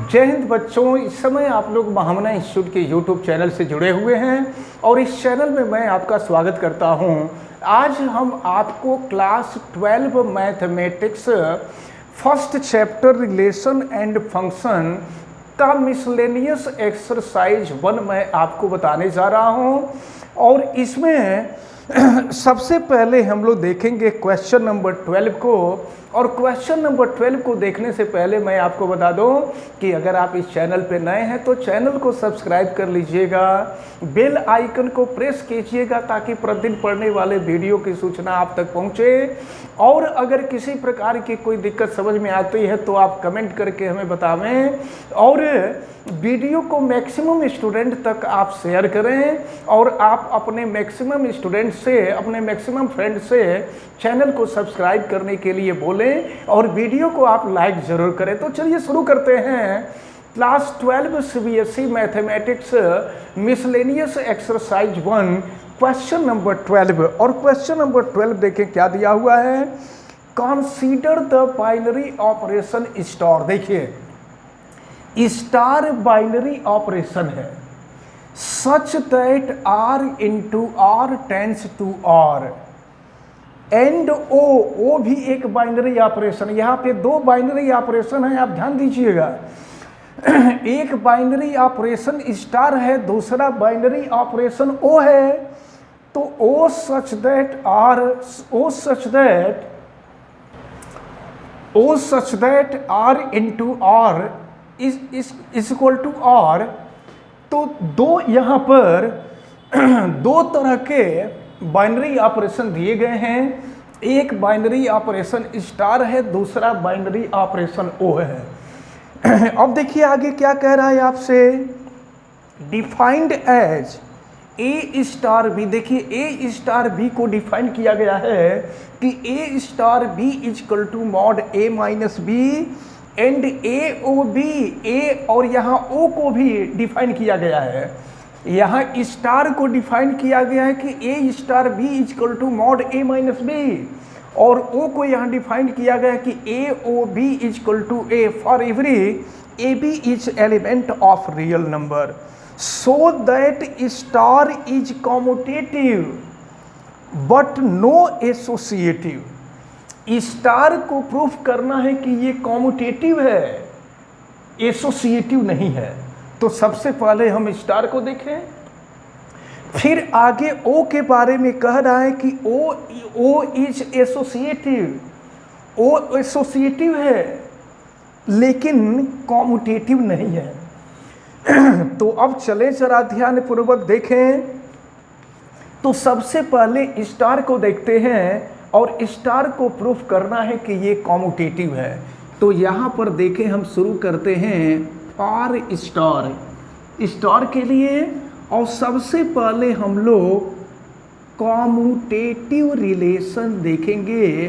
जय हिंद बच्चों, इस समय आप लोग महामना इंस्टीट्यूट के यूट्यूब चैनल से जुड़े हुए हैं और इस चैनल में मैं आपका स्वागत करता हूं। आज हम आपको class 12 mathematics first chapter relation and function का मिसलेनियस एक्सरसाइज 1 मैं आपको बताने जा रहा हूं और इसमें सबसे पहले हम लोग देखेंगे क्वेश्चन नंबर 12 को। और क्वेश्चन नंबर 12 को देखने से पहले मैं आपको बता दूं कि अगर आप इस चैनल पे नए हैं तो चैनल को सब्सक्राइब कर लीजिएगा, बेल आइकन को प्रेस कीजिएगा ताकि प्रतिदिन पढ़ने वाले वीडियो की सूचना आप तक पहुंचे। और अगर किसी प्रकार की कोई दिक्कत समझ में आती है तो आप कमेंट करके हमें बतावें और वीडियो को मैक्सिमम स्टूडेंट तक आप शेयर करें और आप अपने मैक्सिमम स्टूडेंट से, अपने मैक्सिमम फ्रेंड से चैनल को सब्सक्राइब करने के लिए बोलें और वीडियो को आप लाइक ज़रूर करें। तो चलिए शुरू करते हैं class 12 CBSE mathematics miscellaneous exercise 1 question number 12। और क्वेश्चन नंबर 12 देखें क्या दिया हुआ है। Consider the binary operation star. देखिए स्टार बाइनरी ऑपरेशन है such that r into r tends to r and O भी एक बाइनरी ऑपरेशन। यहाँ पे दो बाइनरी ऑपरेशन है, आप ध्यान दीजिएगा। एक बाइनरी ऑपरेशन स्टार है, दूसरा बाइनरी ऑपरेशन ओ है। तो O such that r into r is equal to r। तो दो यहाँ पर दो तरह के बाइनरी ऑपरेशन दिए गए हैं। एक बाइनरी ऑपरेशन स्टार है, दूसरा बाइनरी ऑपरेशन ओ है। अब देखिए आगे क्या कह रहा है आपसे। डिफाइंड एज ए स्टार बी। देखिए ए स्टार बी को डिफाइन किया गया है कि ए star B is equal to mod A minus B and A O B. A और यहाँ ओ को भी डिफाइन किया गया है। यहाँ स्टार को डिफाइन किया गया है कि ए star B is equal to mod A minus B और ओ को यहाँ डिफाइन किया गया है कि A O B is equal to A for every A B is element of real number so that star is commutative but no associative. Star को proof करना है कि ये कॉम्यूटेटिव है, एसोसिएटिव नहीं है। तो सबसे पहले हम स्टार को देखें, फिर आगे ओ के बारे में कह रहा है कि O is associative. O associative है लेकिन कॉम्यूटेटिव नहीं है। तो अब चले जरा ध्यान पूर्वक देखें। तो सबसे पहले स्टार को देखते हैं और स्टार को प्रूफ करना है कि ये कॉम्यूटेटिव है। तो यहाँ पर देखें, हम शुरू करते हैं फॉर स्टार के लिए। और सबसे पहले हम लोग कॉम्यूटेटिव रिलेशन देखेंगे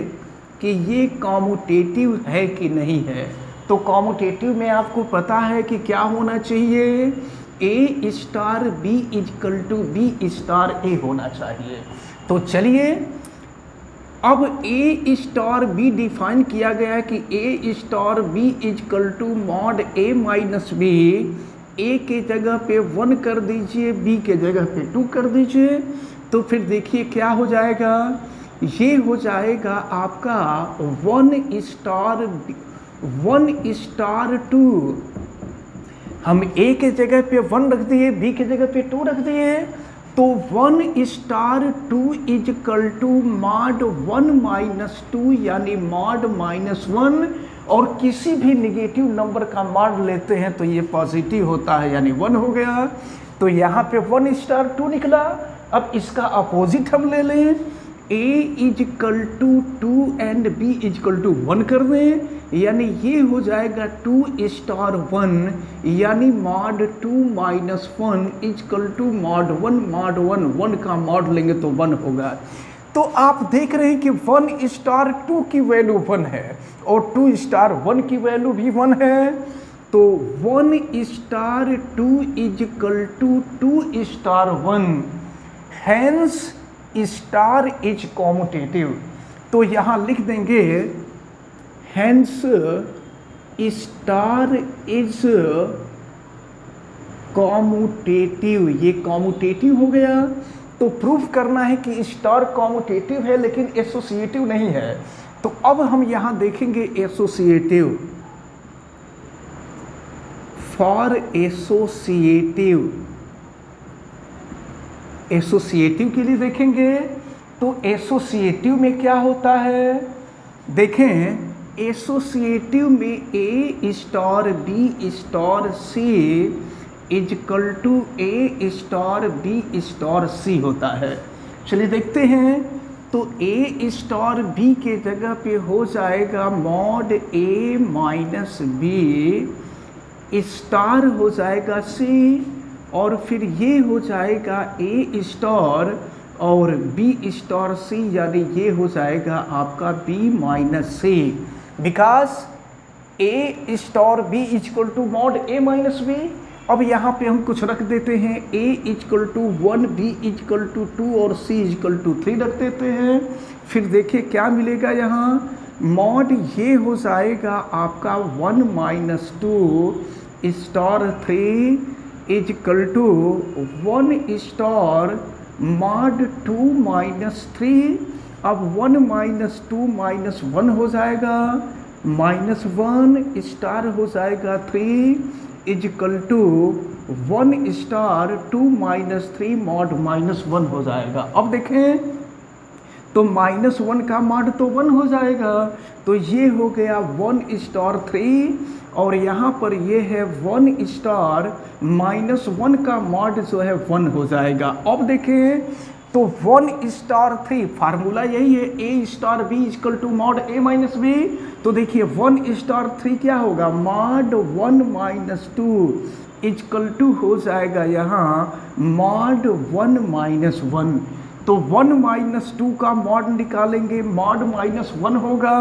कि ये कॉम्यूटेटिव है कि नहीं है। तो कॉम्यूटेटिव में आपको पता है कि क्या होना चाहिए, A star B equal to B star A होना चाहिए। तो चलिए अब ए स्टार बी डिफाइन किया गया है कि ए star B equal to mod A minus B. A के जगह पे 1 कर दीजिए, बी के जगह पे 2 कर दीजिए। तो फिर देखिए क्या हो जाएगा, ये हो जाएगा आपका 1 स्टार 2। हम ए के जगह पे 1 रख दिए, बी के जगह पे 2 रख दिए। तो 1 star 2 is equal to mod 1 minus 2 यानी मॉड माइनस 1। और किसी भी निगेटिव नंबर का मॉड लेते हैं तो ये पॉजिटिव होता है यानी 1 हो गया। तो यहाँ पे 1 स्टार 2 निकला। अब इसका अपोजिट हम ले लें, a is equal to 2 and b is equal to 1 कर दें यानी ये हो जाएगा 2 स्टार 1 यानी mod 2 minus 1 equal to mod 1 का मॉड लेंगे तो 1 होगा। तो आप देख रहे हैं कि 1 स्टार 2 की वैल्यू 1 है और 2 स्टार 1 की वैल्यू भी 1 है। तो 1 star 2 is equal to 2 star 1 hence star is commutative. तो यहाँ लिख देंगे हैंस स्टार इज कॉम्यूटेटिव, ये कॉम्यूटेटिव हो गया। तो प्रूफ करना है कि स्टार कॉम्यूटेटिव है लेकिन एसोसिएटिव नहीं है। तो अब हम यहां देखेंगे एसोसिएटिव। फॉर एसोसिएटिव, एसोसिएटिव के लिए देखेंगे तो एसोसिएटिव में क्या होता है, देखें एसोसिएटिव में a star b star c is equal to a star b star c होता है। चलिए देखते हैं। तो ए स्टार बी के जगह पे हो जाएगा मॉड ए माइनस बी स्टार हो जाएगा सी, और फिर ये हो जाएगा ए स्टार और बी स्टार सी, यानी ये हो जाएगा आपका b minus c, because a star b is equal to mod A minus b. अब यहाँ पे हम कुछ रख देते हैं, a is equal to 1, b is equal to 2 और सी इजक्वल टू 3 रख देते हैं। फिर देखिए क्या मिलेगा यहाँ, मॉड ये हो जाएगा आपका 1 minus 2 star 3 is equal to 1 star mod 2 minus 3। अब 1 माइनस 2 माइनस 1 हो जाएगा, माइनस 1 स्टार हो जाएगा 3 is equal to 1 star 2 minus 3 mod minus 1 हो जाएगा। अब देखें तो माइनस 1 का मॉड तो 1 हो जाएगा, तो ये हो गया 1 स्टार 3 और यहाँ पर ये है 1 स्टार माइनस 1 का मॉड जो है 1 हो जाएगा। अब देखें तो 1 स्टार 3 फार्मूला यही है, a star b is equal to mod A minus b. तो देखिए 1 स्टार 3 क्या होगा, मॉड 1 माइनस 2 इजक्वल टू हो जाएगा यहाँ मॉड 1 माइनस 1। तो 1 माइनस 2 का मॉड निकालेंगे, मॉड माइनस 1 होगा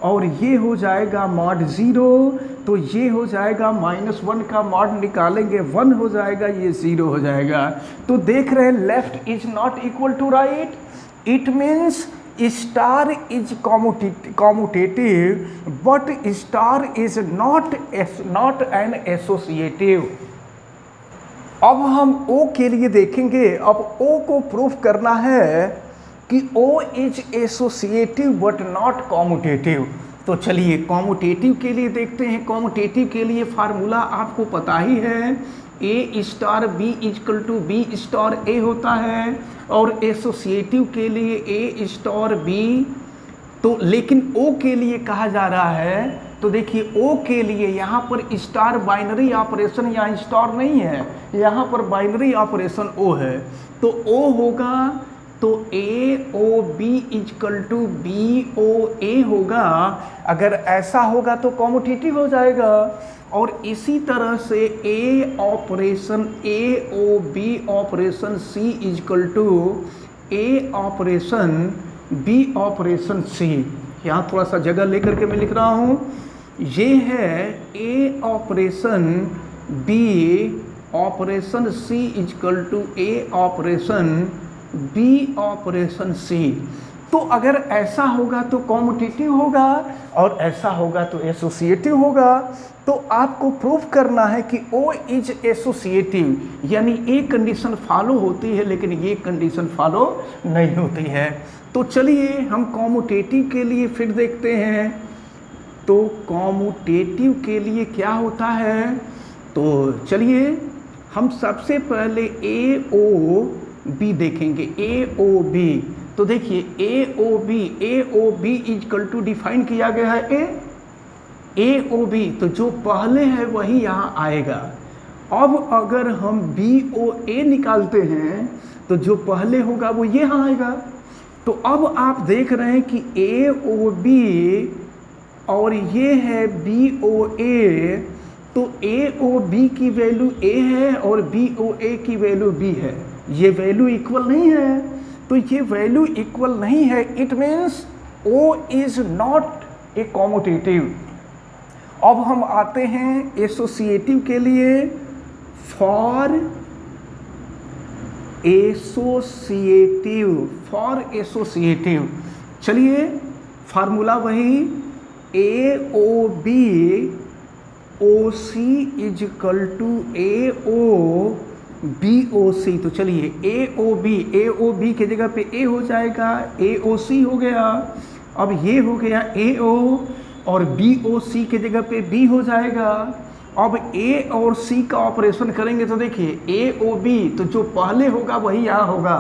और ये हो जाएगा मॉड 0। तो ये हो जाएगा माइनस 1 का मॉड निकालेंगे 1 हो जाएगा, ये 0 हो जाएगा। तो देख रहे हैं left is not equal to right, it means star is commutative but star is not an associative. अब हम O के लिए देखेंगे। अब O को प्रूफ करना है कि O is associative but not commutative. तो चलिए कॉम्यूटेटिव के लिए देखते हैं। कॉम्यूटेटिव के लिए फार्मूला आपको पता ही है, a star b is equal to B star a होता है, और एसोसिएटिव के लिए ए स्टार बी। तो लेकिन O के लिए कहा जा रहा है, तो देखिए O के लिए यहाँ पर स्टार बाइनरी ऑपरेशन, यहाँ स्टार नहीं है, यहाँ पर बाइनरी ऑपरेशन O है। तो O होगा तो ए ओ b is equal to b o a होगा। अगर ऐसा होगा तो कॉम्यूटेटिव हो जाएगा। और इसी तरह से a operation a O b operation c is equal to a operation b operation c. यहाँ थोड़ा सा जगह लेकर के मैं लिख रहा हूँ, ये है a operation b operation c is equal to a operation b operation c. तो अगर ऐसा होगा तो कॉम्यूटेटिव होगा और ऐसा होगा तो एसोसिएटिव होगा। तो आपको प्रूफ करना है कि O इज एसोसिएटिव, यानी ए कंडीशन फॉलो होती है लेकिन ये कंडीशन फॉलो नहीं होती है। तो चलिए हम कॉम्यूटेटिव के लिए फिर देखते हैं। तो कॉम्यूटेटिव के लिए क्या होता है, तो चलिए हम सबसे पहले ए ओ बी देखेंगे। ए ओ बी, तो देखिए a O b is equal to define किया गया है ए ओ बी, तो जो पहले है वही यहाँ आएगा। अब अगर हम बी ओ ए निकालते हैं तो जो पहले होगा वो ये यहाँ आएगा। तो अब आप देख रहे हैं कि ए ओ बी और ये है बी ओ ए, तो ए ओ बी की वैल्यू ए है और बी ओ ए की वैल्यू बी है। ये वैल्यू इक्वल नहीं है, तो ये वैल्यू इक्वल नहीं है, it means O is not a commutative. अब हम आते हैं एसोसिएटिव के लिए। फॉर एसोसिएटिव, चलिए फार्मूला वही a O b O c is equal to a O b ओ सी। तो चलिए ए ओ बी की जगह पे ए हो जाएगा, ए ओ सी हो गया। अब ये हो गया ए ओ और बी ओ सी की जगह पे बी हो जाएगा। अब ए और सी का ऑपरेशन करेंगे तो देखिए ए ओ बी, तो जो पहले होगा वही यहाँ होगा।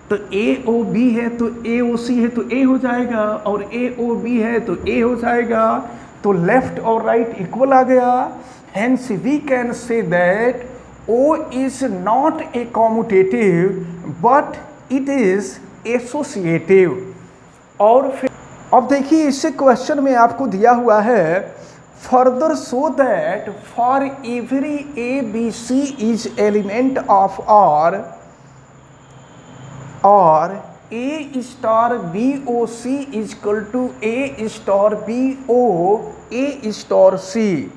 तो ए ओ बी है तो ए ओ सी है तो ए हो जाएगा, और ए ओ बी है तो ए हो जाएगा। तो लेफ्ट और राइट इक्वल आ गया। Hence we can say that O is not a commutative but it is associative. और फिर अब देखिए इसे क्वेश्चन में आपको दिया हुआ है, further show that for every A b c is element of R और a star b O c is equal to a star b o a star c.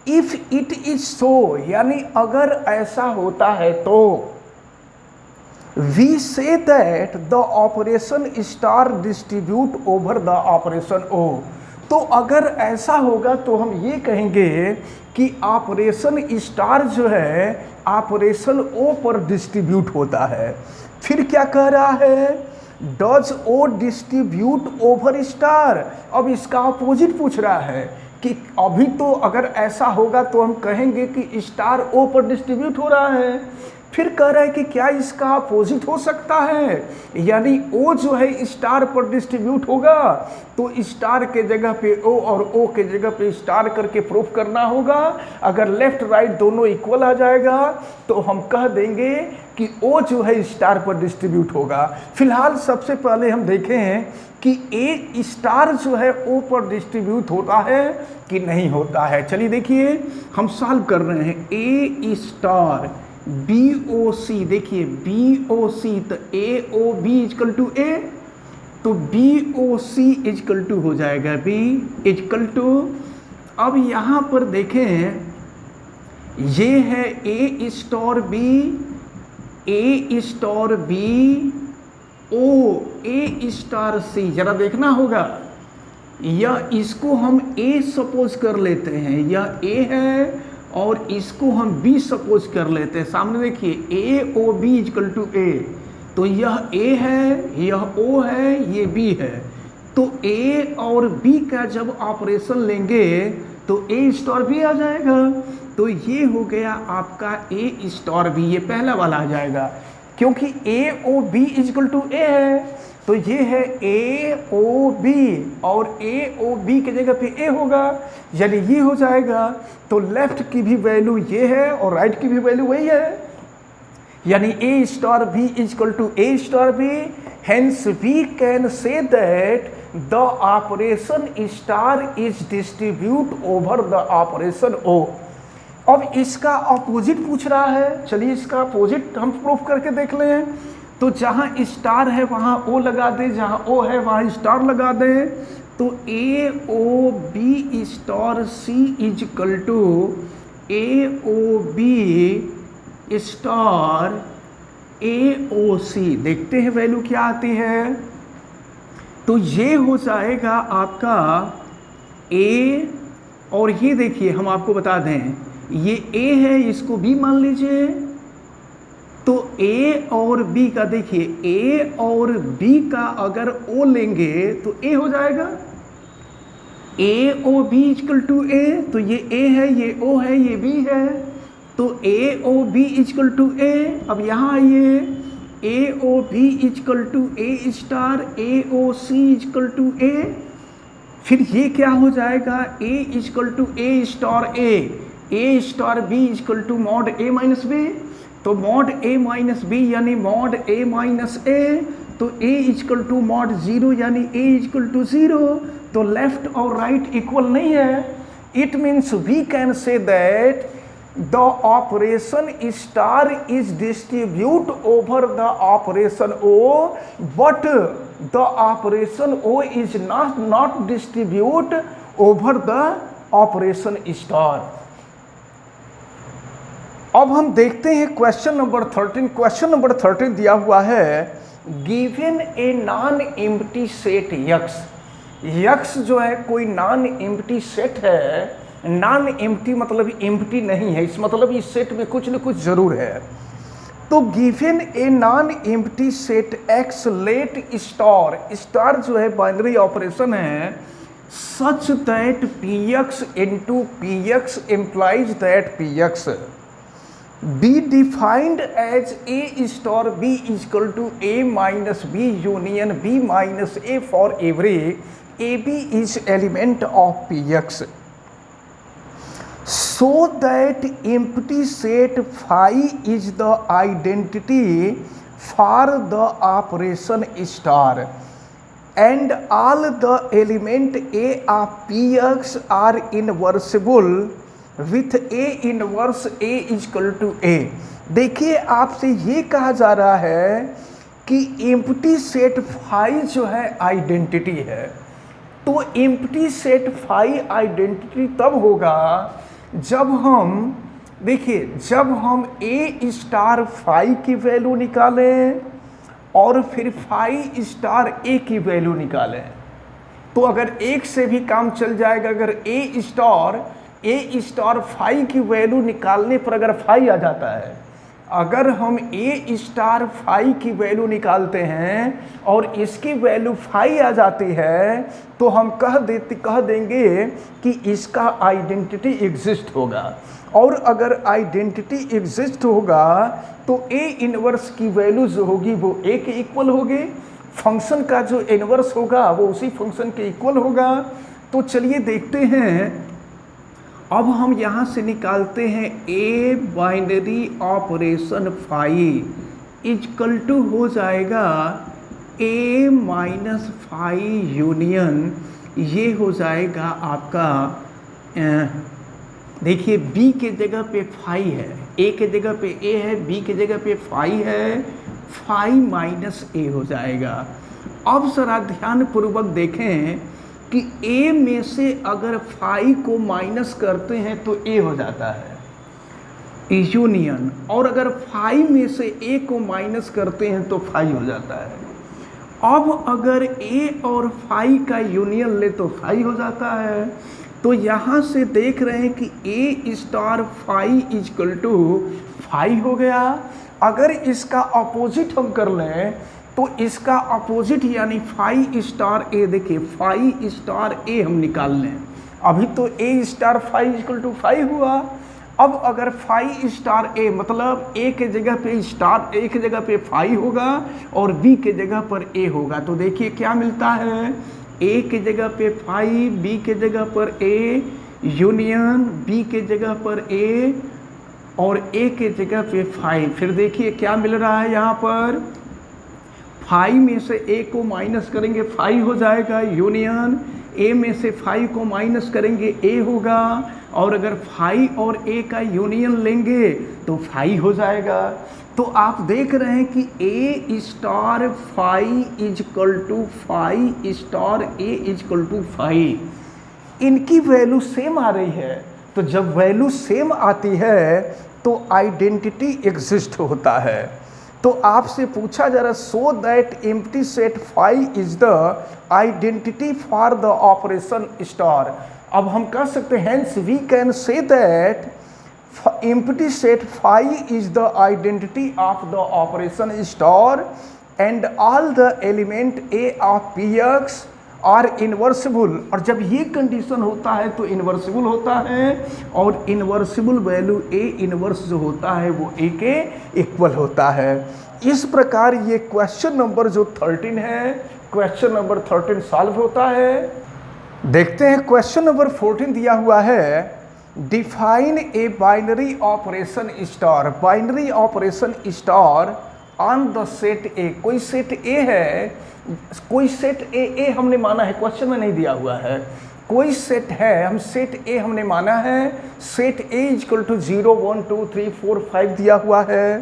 If it is so, यानी अगर ऐसा होता है तो we say that the operation star distribute over the operation o. तो अगर ऐसा होगा तो हम ये कहेंगे कि ऑपरेशन स्टार जो है ऑपरेशन ओ पर डिस्ट्रीब्यूट होता है। फिर क्या कह रहा है, does O distribute over star. अब इसका अपोजिट पूछ रहा है कि अभी तो अगर ऐसा होगा तो हम कहेंगे कि स्टार ओ पर डिस्ट्रीब्यूट हो रहा है। फिर कह रहा है कि क्या इसका अपोजिट हो सकता है, यानी ओ जो है स्टार पर डिस्ट्रीब्यूट होगा तो स्टार के जगह पे ओ और ओ के जगह पे स्टार करके प्रूफ करना होगा। अगर लेफ्ट राइट दोनों इक्वल आ जाएगा तो हम कह देंगे कि ओ जो है स्टार पर डिस्ट्रीब्यूट होगा। फिलहाल सबसे पहले हम देखें कि ए स्टार जो है ओ पर डिस्ट्रीब्यूट होता है कि नहीं होता है। चलिए देखिए हम सॉल्व कर रहे हैं। ए स्टार बी ओ सी, देखिए बी ओ सी तो ए ओ बी इजकल टू ए, तो B O C is equal to हो जाएगा बी इजकल टू। अब यहाँ पर देखें ये है a star b o a star सी। जरा देखना होगा, या इसको हम ए सपोज कर लेते हैं, यह ए है और इसको हम बी सपोज कर लेते हैं। सामने देखिए a O B is equal to ए, तो यह ए है, यह ओ है, ये बी है। तो ए और बी का जब ऑपरेशन लेंगे तो ए स्टार बी आ जाएगा। तो ये हो गया आपका ए स्टार बी, ये पहला वाला आ जाएगा क्योंकि ए ओ बी इजकल टू ए है। तो ये है ए ओ बी और ए ओ बी की जगह पे ए होगा, यानी ये हो जाएगा। तो लेफ्ट की भी वैल्यू ये है और राइट की भी वैल्यू वही है, यानी a star b is equal to a star b. Hence we can say that the operation star is distribute over the operation o. अब इसका अपोजिट पूछ रहा है, चलिए इसका अपोजिट हम प्रूफ करके देख लें। तो जहाँ स्टार है वहाँ ओ लगा दें, जहाँ ओ है वहाँ स्टार लगा दें। तो ए ओ b star c is equal to a O b star a o c. देखते हैं वैल्यू क्या आती है। तो ये हो जाएगा आपका ए, और ये देखिए हम आपको बता दें ये ए है, इसको बी मान लीजिए। तो ए और बी का देखिए ए और बी का अगर ओ लेंगे तो ए हो जाएगा, ए ओ बी इजकल टू ए। तो ये ए है, ये ओ है, ये बी है, तो ए O B is equal to a. अब यहाँ आइए, a O B is equal to a star a o C is equal to a. फिर ये क्या हो जाएगा, a is equal to a star b is equal to mod A minus b. तो मॉड ए minus b यानी मॉड ए माइनस ए, तो a is equal to mod zero यानी a is equal to zero. तो लेफ्ट और राइट इक्वल नहीं है। It means we can say that the operation star is distribute over the operation O, but the operation O is not distribute over the operation star. अब हम देखते हैं question number 13। Question number 13 दिया हुआ है, given a non empty set x. X जो है कोई नॉन एम्प्टी सेट है, नॉन एम्प्टी मतलब एम्प्टी नहीं है, इस मतलब इस सेट में कुछ न कुछ जरूर है। तो given a non empty set X let star, star जो है बाइनरी ऑपरेशन है, such that P X into P X implies that P X be defined as A star B equal to A minus B union B minus A for every A B is element of P X, so that empty set phi is the identity for the operation star and all the element A of Px are inversible with A inverse A equal to A। देखिए आपसे ये कहा जा रहा है कि empty set phi जो है आइडेंटिटी है। तो एम्प्टी सेट फाई आइडेंटिटी तब होगा जब हम देखिए जब हम ए स्टार फाई की वैल्यू निकालें और फिर फाई स्टार ए की वैल्यू निकालें। तो अगर एक से भी काम चल जाएगा, अगर ए स्टार फाई की वैल्यू निकालने पर अगर फाई आ जाता है, अगर हम ए स्टार फाई की वैल्यू निकालते हैं और इसकी वैल्यू फाई आ जाती है, तो हम कह देंगे कि इसका आइडेंटिटी एग्जिस्ट होगा। और अगर आइडेंटिटी एग्जिस्ट होगा तो ए इनवर्स की वैल्यू जो होगी वो ए के इक्वल होगी, फंक्शन का जो इनवर्स होगा वो उसी फंक्शन के इक्वल होगा। तो चलिए देखते हैं, अब हम यहाँ से निकालते हैं a binary operation phi equal to हो जाएगा ए माइनस फाई यूनियन, ये हो जाएगा आपका देखिए बी के जगह पे फाई है, ए के जगह पे ए है, बी के जगह पे फाई है, फाई माइनस ए हो जाएगा। अब जरा ध्यानपूर्वक देखें कि ए में से अगर फाई को माइनस करते हैं तो ए हो जाता है यूनियन, और अगर फाई में से ए को माइनस करते हैं तो फाई हो जाता है। अब अगर ए और फाई का यूनियन ले तो फाई हो जाता है। तो यहाँ से देख रहे हैं कि ए star phi equal to phi हो गया। अगर इसका अपोजिट हम कर लें तो इसका अपोजिट यानी फाई स्टार ए, देखिए फाई स्टार ए हम निकाल लें, अभी तो a star phi equal to phi हुआ। अब अगर फाई स्टार ए मतलब ए के जगह पे स्टार, ए के जगह पे फाई होगा और बी के जगह पर ए होगा, तो देखिए क्या मिलता है, ए के जगह पे फाई, बी के जगह पर ए यूनियन बी के जगह पर ए और ए के जगह पे फाई। फिर देखिए क्या मिल रहा है यहाँ पर, फाई में से ए को माइनस करेंगे फाई हो जाएगा यूनियन, ए में से फाई को माइनस करेंगे ए होगा, और अगर फाई और ए का यूनियन लेंगे तो फाई हो जाएगा। तो आप देख रहे हैं कि ए star phi is equal to phi star a is equal to phi, इनकी वैल्यू सेम आ रही है। तो जब वैल्यू सेम आती है तो आइडेंटिटी एग्जिस्ट होता है। तो आपसे पूछा जा रहा, so that empty set phi is the identity for the operation star. अब हम कह सकते हैं hence we can say that empty set phi is the identity of the operation star and all the element a of P X R invertible. और जब ये condition होता है तो इन्वर्सिबल होता है, और इन्वर्सिबल वैल्यू ए इन्वर्स जो होता है वो ए के इक्वल होता है। इस प्रकार ये क्वेश्चन नंबर जो 13 है, क्वेश्चन नंबर 13 सॉल्व होता है। देखते हैं क्वेश्चन नंबर 14 दिया हुआ है, define a binary operation star. Binary operation star on the set ए, कोई सेट ए है, कोई सेट ए हमने माना है, क्वेश्चन में नहीं दिया हुआ है, कोई सेट है, हम सेट ए हमने माना है, सेट ए इक्वल टू 0 1 2 3 4 5 दिया हुआ है।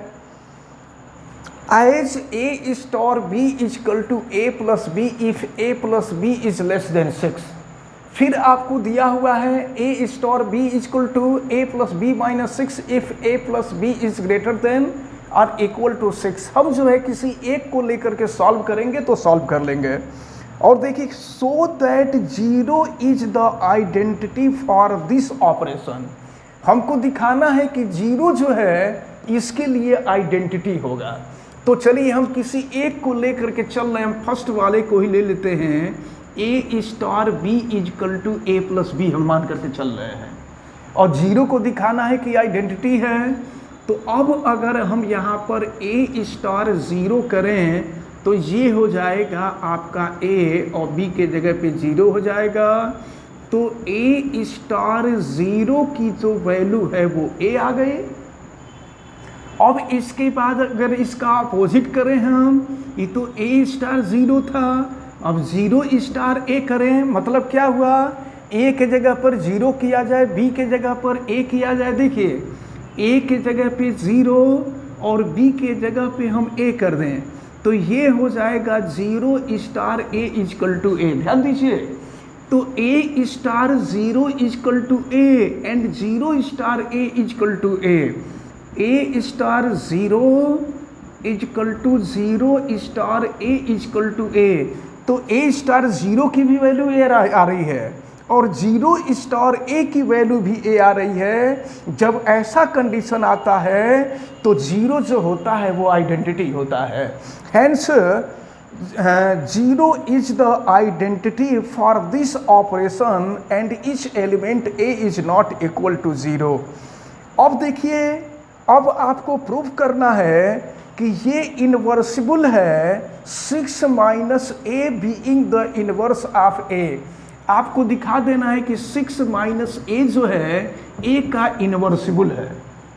As A star B equal to a plus b if a plus b is less than 6। फिर आपको दिया हुआ है a star B equal to a plus B minus 6 if a plus b is greater than और equal to 6। हम जो है किसी एक को लेकर के सॉल्व करेंगे तो सॉल्व कर लेंगे। और देखिए so that zero is the identity for this operation, हमको दिखाना है कि जीरो जो है इसके लिए आइडेंटिटी होगा। तो चलिए हम किसी एक को लेकर के चल रहे हैं, हम फर्स्ट वाले को ही ले लेते हैं, a star b is equal to a plus b हम मान करके चल रहे हैं, और जीरो को दिखाना है कि आइडेंटिटी है। तो अब अगर हम यहाँ पर ए स्टार ज़ीरो करें तो ये हो जाएगा आपका ए, और बी के जगह पे ज़ीरो हो जाएगा। तो ए स्टार ज़ीरो की जो वैल्यू है वो ए आ गई। अब इसके बाद अगर इसका अपोजिट करें हम, ये तो ए स्टार ज़ीरो था, अब ज़ीरो स्टार ए करें, मतलब क्या हुआ, ए के जगह पर ज़ीरो किया जाए, बी के जगह पर ए किया जाए। देखिए ए के जगह पे ज़ीरो और बी के जगह पे हम ए कर दें तो ये हो जाएगा zero star a is equal to a. ध्यान दीजिए, तो a star zero is equal to a and zero star a is equal to a star zero is equal to zero star a is equal to ए। तो ए स्टार ज़ीरो की भी value ए आ रही है और zero star ए की वैल्यू भी ए आ रही है। जब ऐसा कंडीशन आता है तो ज़ीरो जो होता है वो आइडेंटिटी होता है। Hence zero is the identity for this operation and each element A is not equal to zero. अब देखिए, अब आपको प्रूव करना है कि ये इन्वर्सिबल है, 6 minus a being the inverse of a. आपको दिखा देना है कि 6 माइनस ए जो है ए का इन्वर्सिबल है,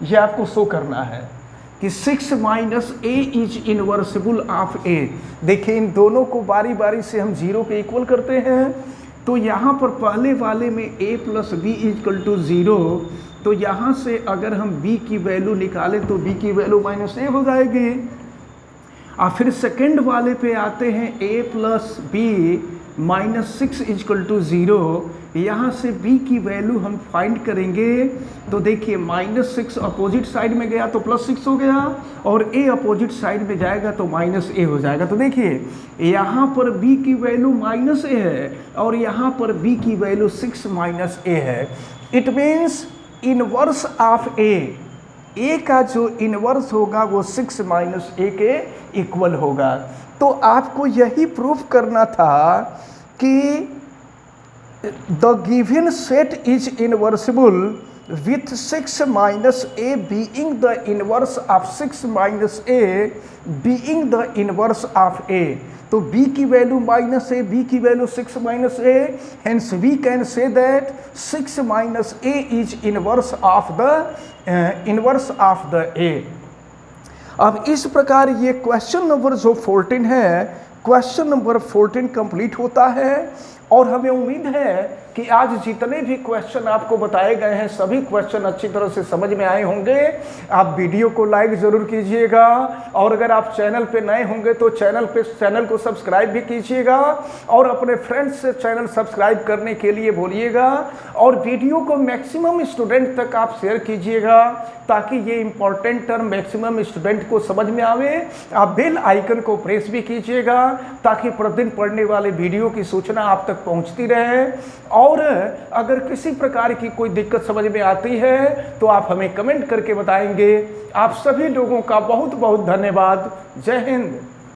ये आपको शो करना है कि 6 माइनस ए इज इन्वर्सिबल ऑफ ए। देखिए इन दोनों को बारी बारी से हम जीरो के इक्वल करते हैं। तो यहाँ पर पहले वाले में a plus B is equal to zero, तो यहाँ से अगर हम b की वैल्यू निकालें तो b की वैल्यू माइनस ए हो जाएगी। और फिर सेकेंड वाले पे आते हैं a plus B minus 6 is equal to zero, यहाँ से b की वैल्यू हम फाइंड करेंगे। तो देखिए माइनस 6 अपोजिट साइड में गया तो प्लस 6 हो गया, और a अपोजिट साइड में जाएगा तो माइनस a हो जाएगा। तो देखिए यहाँ पर b की वैल्यू माइनस a है और यहाँ पर b की वैल्यू 6 माइनस a है। It means inverse of a का जो इनवर्स होगा वो 6 माइनस a के इक्वल होगा। तो आपको यही प्रूफ करना था कि the given set is invertible with 6 minus a being the inverse of 6 minus a being the inverse of a. तो b की वैल्यू माइनस ए, b की value 6 minus a, hence we can say that 6 minus a is inverse of the a. अब इस प्रकार ये question number जो 14 है, question number 14 complete होता है। और हमें उम्मीद है कि आज जितने भी क्वेश्चन आपको बताए गए हैं सभी क्वेश्चन अच्छी तरह से समझ में आए होंगे। आप वीडियो को लाइक ज़रूर कीजिएगा, और अगर आप चैनल पे नए होंगे तो चैनल को सब्सक्राइब भी कीजिएगा, और अपने फ्रेंड्स से चैनल सब्सक्राइब करने के लिए बोलिएगा, और वीडियो को मैक्सिमम स्टूडेंट तक आप शेयर कीजिएगा ताकि ये इंपॉर्टेंट टर्म मैक्सिमम स्टूडेंट को समझ में आवे। आप बेल आइकन को प्रेस भी कीजिएगा ताकि प्रतिदिन पढ़ने वाले वीडियो की सूचना आप तक पहुंचती रहे। और अगर किसी प्रकार की कोई दिक्कत समझ में आती है तो आप हमें कमेंट करके बताएंगे। आप सभी लोगों का बहुत बहुत धन्यवाद। जय हिंद।